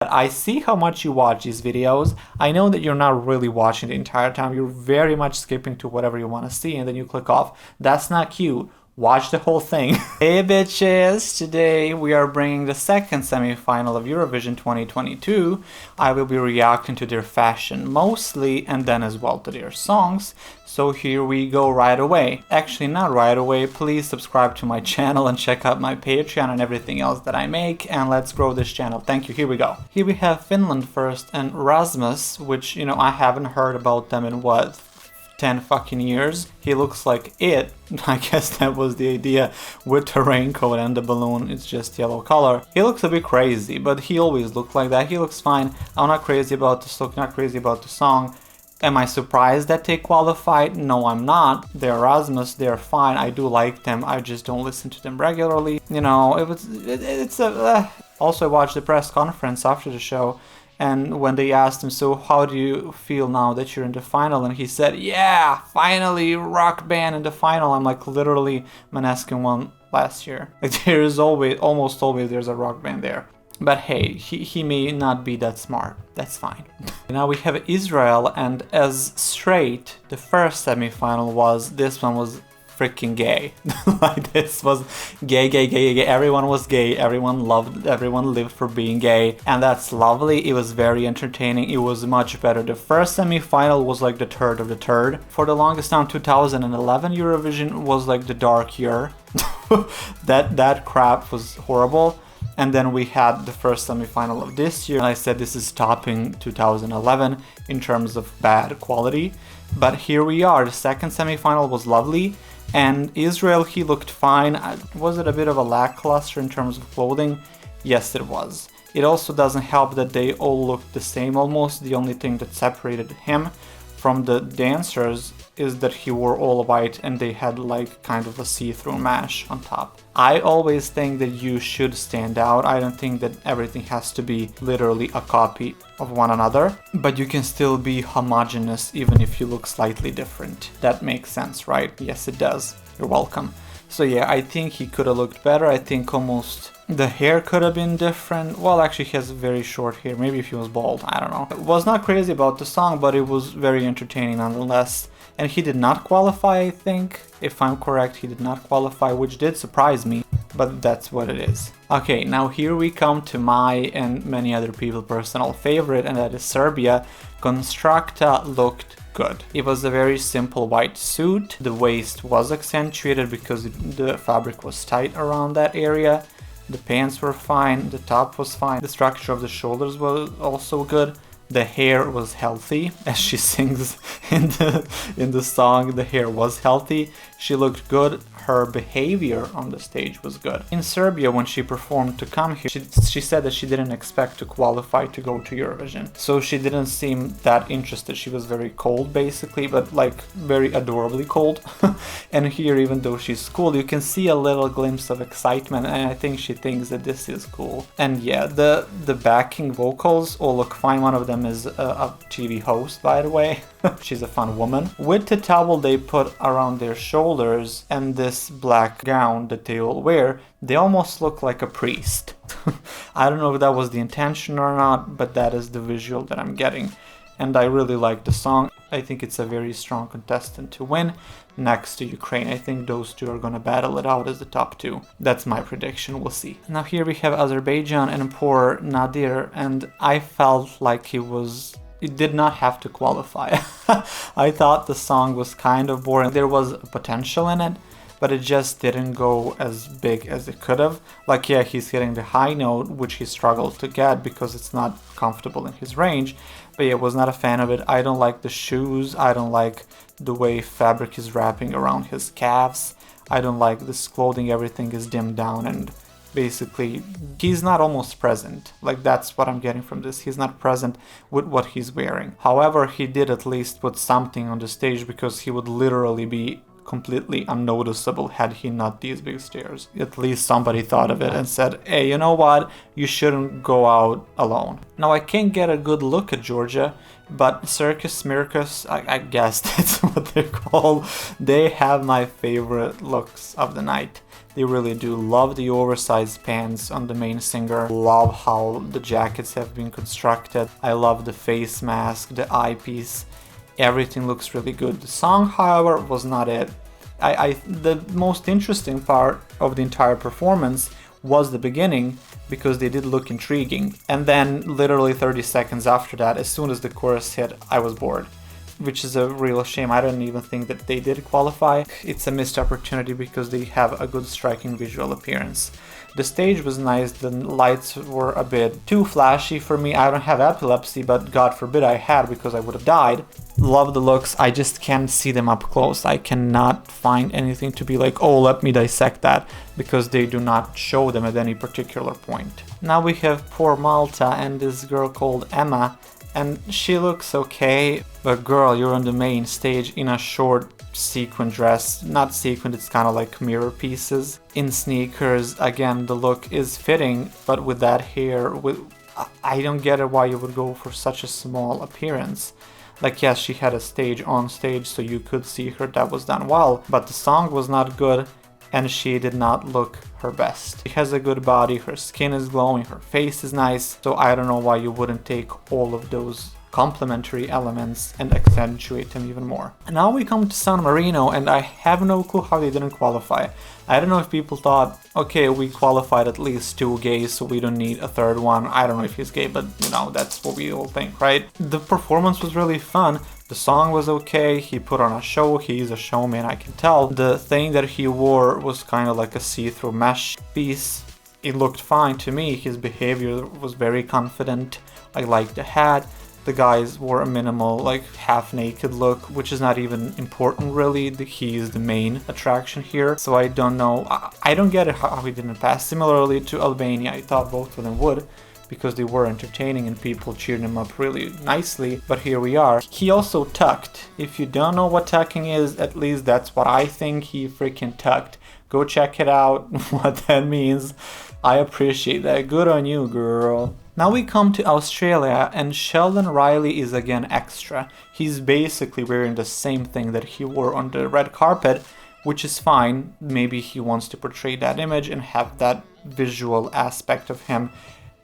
I see how much you watch these videos. I know that you're not really watching the entire time. You're very much skipping to whatever you want to see and then you click off. That's not cute. Watch the whole thing. Hey bitches, today we are bringing the second semi-final of Eurovision 2022. I will be reacting to their fashion mostly and then as well to their songs. So here we go right away. Actually not right away, please subscribe to my channel and check out my Patreon and everything else that I make, and let's grow this channel. Thank you, here we go. Here we have Finland first and Rasmus, which, you know, I haven't heard about them in what? 10 fucking years. He looks like it. I guess that was the idea with the raincoat and the balloon. It's just yellow color. He looks a bit crazy, but he always looked like that. He looks fine. I'm not crazy about this look, not crazy about the song. Am I surprised that they qualified? No, I'm not. They're Erasmus, they're fine. I do like them. I just don't listen to them regularly. You know, Also, I watched the press conference after the show, and when they asked him, so how do you feel now that you're in the final? And he said, yeah, finally, rock band in the final. I'm like, literally, Maneskin won last year. Like, there is almost always there's a rock band there. But hey, he may not be that smart. That's fine. Now we have Israel, and as straight the first semi-final was, this one was freaking gay. Like, this was gay. Everyone was gay. Everyone lived for being gay. And that's lovely. It was very entertaining. It was much better. The first semi-final was like the third of the third. For the longest time, 2011 Eurovision was like the dark year. That crap was horrible. And then we had the first semi-final of this year. And I said this is topping 2011 in terms of bad quality. But here we are. The second semi-final was lovely. And Israel, he looked fine. Was it a bit of a lackluster in terms of clothing? Yes, it was. It also doesn't help that they all looked the same almost. The only thing that separated him from the dancers is that he wore all white and they had like kind of a see-through mesh on top. I always think that you should stand out. I don't think that everything has to be literally a copy of one another, but you can still be homogeneous even if you look slightly different. That makes sense, right? Yes, it does. You're welcome. So yeah, I think he could have looked better. I think almost the hair could have been different. Well, actually he has very short hair. Maybe if he was bald, I don't know. I was not crazy about the song, but it was very entertaining nonetheless. And he did not qualify, I think. If I'm correct, he did not qualify, which did surprise me, but that's what it is. Okay, now here we come to my and many other people's personal favorite, and that is Serbia. KONSTRAKTA looked good. It was a very simple white suit. The waist was accentuated because the fabric was tight around that area. The pants were fine, the top was fine, the structure of the shoulders was also good. The hair was healthy, as she sings in the song. The hair was healthy. She looked good. Her behavior on the stage was good. In Serbia, when she performed to come here, she said that she didn't expect to qualify to go to Eurovision. So she didn't seem that interested. She was very cold, basically, but like very adorably cold. And here, even though she's cool, you can see a little glimpse of excitement, and I think she thinks that this is cool. And yeah, the backing vocals all look fine. One of them is a TV host, by the way. She's a fun woman. With the towel they put around their shoulders and this black gown that they all wear, they almost look like a priest. I don't know if that was the intention or not, but that is the visual that I'm getting. And I really like the song. I think it's a very strong contestant to win next to Ukraine. I think those two are gonna battle it out as the top two. That's my prediction, we'll see. Now here we have Azerbaijan and poor Nadir, and I felt like it did not have to qualify. I thought the song was kind of boring. There was potential in it, but it just didn't go as big as it could have. Like, yeah, he's hitting the high note, which he struggled to get because it's not comfortable in his range. But yeah, was not a fan of it. I don't like the shoes. I don't like the way fabric is wrapping around his calves. I don't like this clothing. Everything is dimmed down and basically he's not almost present. Like, that's what I'm getting from this. He's not present with what he's wearing. However, he did at least put something on the stage because he would literally be completely unnoticeable had he not these big stairs. At least somebody thought of it and said, hey, you know what? You shouldn't go out alone. Now, I can't get a good look at Georgia, but Circus Mircus, I guess that's what they're called, they have my favorite looks of the night. They really do. Love the oversized pants on the main singer. Love how the jackets have been constructed. I love the face mask, the eyepiece. Everything looks really good. The song, however, was not it. The most interesting part of the entire performance was the beginning, because they did look intriguing. And then literally 30 seconds after that, as soon as the chorus hit, I was bored. Which is a real shame. I don't even think that they did qualify. It's a missed opportunity because they have a good striking visual appearance. The stage was nice, the lights were a bit too flashy for me. I don't have epilepsy, but God forbid I had, because I would have died. Love the looks, I just can't see them up close. I cannot find anything to be like, oh, let me dissect that, because they do not show them at any particular point. Now we have poor Malta and this girl called Emma, and she looks okay, but girl, you're on the main stage in a short sequin dress. Not sequin, it's kind of like mirror pieces. In sneakers, again, the look is fitting, but with that hair, I don't get it why you would go for such a small appearance. Like, yes, she had a stage on stage, so you could see her, that was done well, but the song was not good, and she did not look her best. She has a good body, her skin is glowing, her face is nice, so I don't know why you wouldn't take all of those complementary elements and accentuate them even more. And now we come to San Marino, and I have no clue how they didn't qualify. I don't know if people thought, okay, we qualified at least 2 gays, so we don't need a third one. I don't know if he's gay, but you know, that's what we all think, right? The performance was really fun. The song was okay, he put on a show, he's a showman, I can tell. The thing that he wore was kind of like a see-through mesh piece. It looked fine to me, his behavior was very confident. I liked the hat. The guys wore a minimal, like, half-naked look, which is not even important really. He is the main attraction here, so I don't know. I don't get it how he didn't pass. Similarly to Albania, I thought both of them would, because they were entertaining and people cheered him up really nicely, but here we are. He also tucked. If you don't know what tucking is, at least that's what I think, he freaking tucked. Go check it out, what that means. I appreciate that. Good on you, girl. Now we come to Australia, and Sheldon Riley is again extra. He's basically wearing the same thing that he wore on the red carpet, which is fine. Maybe he wants to portray that image and have that visual aspect of him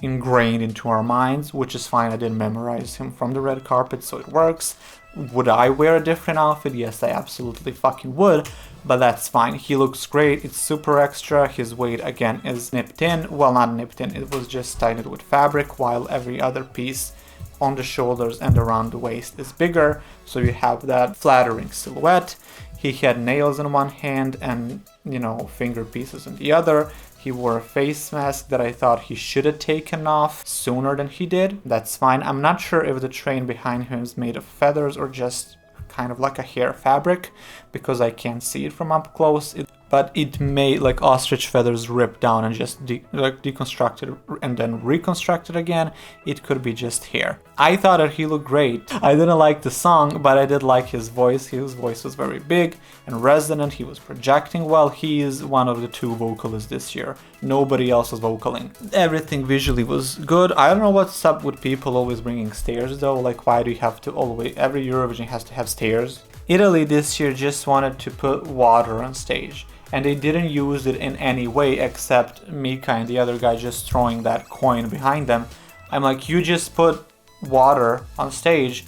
ingrained into our minds, which is fine. I didn't memorize him from the red carpet, so it works. Would I wear a different outfit? Yes, I absolutely fucking would, but that's fine. He looks great, it's super extra. His weight again is nipped in, well, not nipped in, it was just tied with fabric, while every other piece on the shoulders and around the waist is bigger, so you have that flattering silhouette. He had nails in one hand and, you know, finger pieces in the other. He wore a face mask that I thought he should have taken off sooner than he did. That's fine. I'm not sure if the train behind him is made of feathers or just kind of like a hair fabric, because I can't see it from up close. But it may, like ostrich feathers, rip down and just deconstructed and then reconstructed again. It could be just hair. I thought that he looked great. I didn't like the song, but I did like his voice. His voice was very big and resonant. He was projecting well. He is one of the 2 vocalists this year. Nobody else was vocaling. Everything visually was good. I don't know what's up with people always bringing stairs though. Like, why do you have to always, every Eurovision has to have stairs? Italy this year just wanted to put water on stage, and they didn't use it in any way except Mika and the other guy just throwing that coin behind them. I'm like, you just put water on stage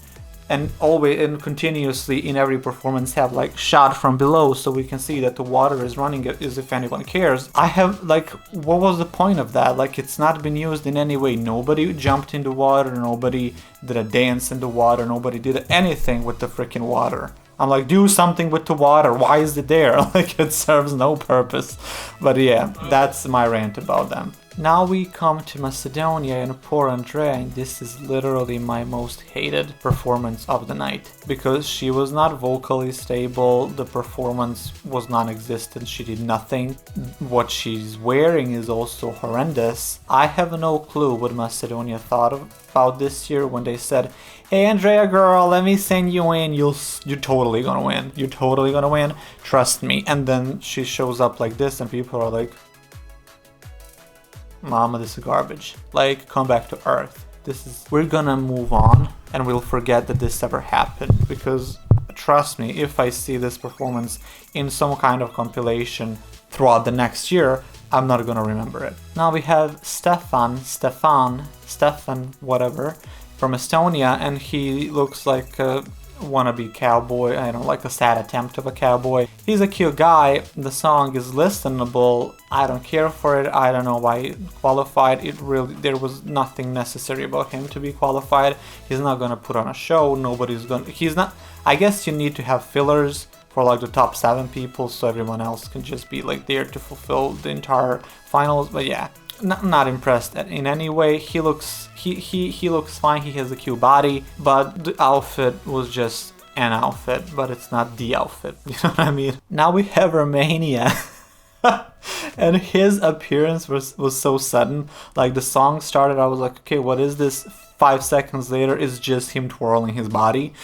and always and continuously in every performance have like shot from below so we can see that the water is running as if anyone cares. I have like, what was the point of that? Like, it's not been used in any way. Nobody jumped in the water, nobody did a dance in the water, nobody did anything with the freaking water. I'm like, do something with the water. Why is it there? Like, it serves no purpose. But yeah, that's my rant about them. Now we come to Macedonia and poor Andrea, and this is literally my most hated performance of the night. Because she was not vocally stable, the performance was non-existent, she did nothing. What she's wearing is also horrendous. I have no clue what Macedonia thought about this year when they said, "Hey Andrea girl, let me send you in, you're totally gonna win, you're totally gonna win, trust me." And then she shows up like this and people are like, "Mama, this is garbage. Like, come back to earth. We're gonna move on and we'll forget that this ever happened." Because trust me, if I see this performance in some kind of compilation throughout the next year, I'm not gonna remember it. Now we have Stefan, whatever, from Estonia, and he looks like a wannabe cowboy, I don't know, like a sad attempt of a cowboy. He's a cute guy, the song is listenable, I don't care for it, I don't know why he qualified, there was nothing necessary about him to be qualified. He's not gonna put on a show, I guess you need to have fillers for like the top 7 people so everyone else can just be like there to fulfill the entire finals, but yeah. Not impressed in any way. He looks fine, he has a cute body, but the outfit was just an outfit, but it's not the outfit, you know what I mean? Now we have Romania. And his appearance was so sudden. Like the song started, I was like, okay, what is this? 5 seconds later, it's just him twirling his body.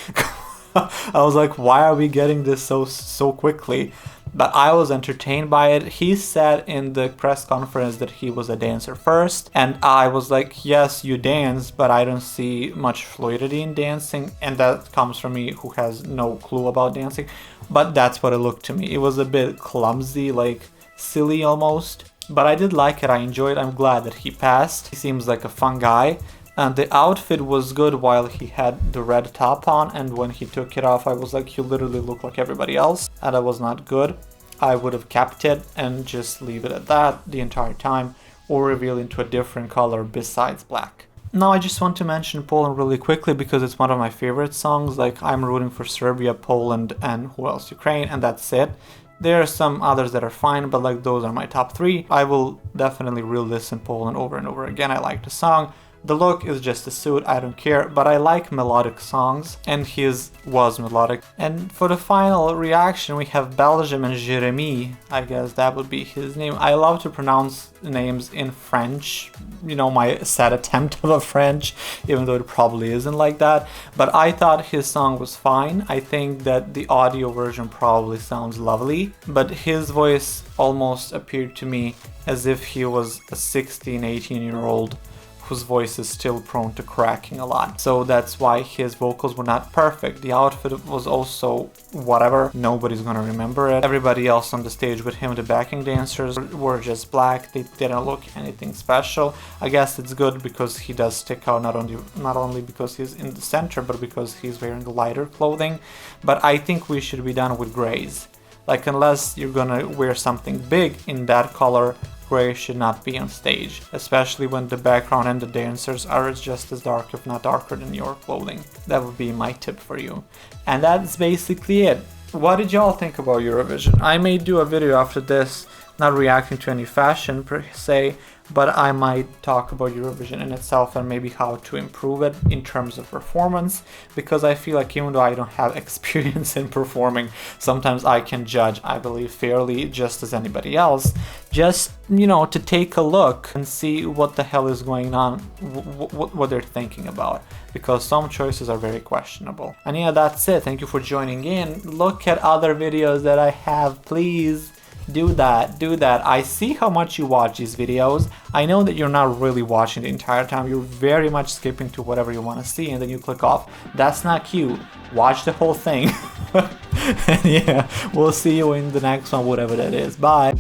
I was like, why are we getting this so quickly? But I was entertained by it. He said in the press conference that he was a dancer first, and I was like, yes, you dance, but I don't see much fluidity in dancing, and that comes from me who has no clue about dancing, but that's what it looked to me. It was a bit clumsy, like silly almost, but I did like it, I enjoyed it, I'm glad that he passed. He seems like a fun guy. And the outfit was good while he had the red top on, and when he took it off I was like, you literally look like everybody else, and that was not good. I would have kept it and just leave it at that the entire time, or reveal into a different color besides black. Now I just want to mention Poland really quickly because it's one of my favorite songs. Like, I'm rooting for Serbia, Poland, and who else? Ukraine, and that's it. There are some others that are fine, but like those are my top 3. I will definitely re-listen Poland over and over again. I like the song. The look is just a suit, I don't care, but I like melodic songs, and his was melodic. And for the final reaction we have Belgium and Jeremy, I guess that would be his name. I love to pronounce names in French, you know, my sad attempt of a French, even though it probably isn't like that. But I thought his song was fine. I think that the audio version probably sounds lovely, but his voice almost appeared to me as if he was a 16-18-year-old whose voice is still prone to cracking a lot. So that's why his vocals were not perfect. The outfit was also whatever, nobody's gonna remember it. Everybody else on the stage with him, the backing dancers, were just black. They didn't look anything special. I guess it's good because he does stick out, not only because he's in the center, but because he's wearing lighter clothing. But I think we should be done with grays. Like, unless you're gonna wear something big in that color, gray should not be on stage, especially when the background and the dancers are just as dark, if not darker, than your clothing. That would be my tip for you. And that's basically it. What did y'all think about Eurovision? I may do a video after this, not reacting to any fashion per se, but I might talk about Eurovision in itself and maybe how to improve it in terms of performance, because I feel like even though I don't have experience in performing, sometimes I can judge, I believe, fairly just as anybody else, just, you know, to take a look and see what the hell is going on, what they're thinking about, because some choices are very questionable. And yeah, that's it. Thank you for joining in. Look at other videos that I have, please. Do that. I see how much you watch these videos. I know that you're not really watching the entire time. You're very much skipping to whatever you want to see and then you click off. That's not cute. Watch the whole thing. And yeah, we'll see you in the next one, whatever that is. Bye.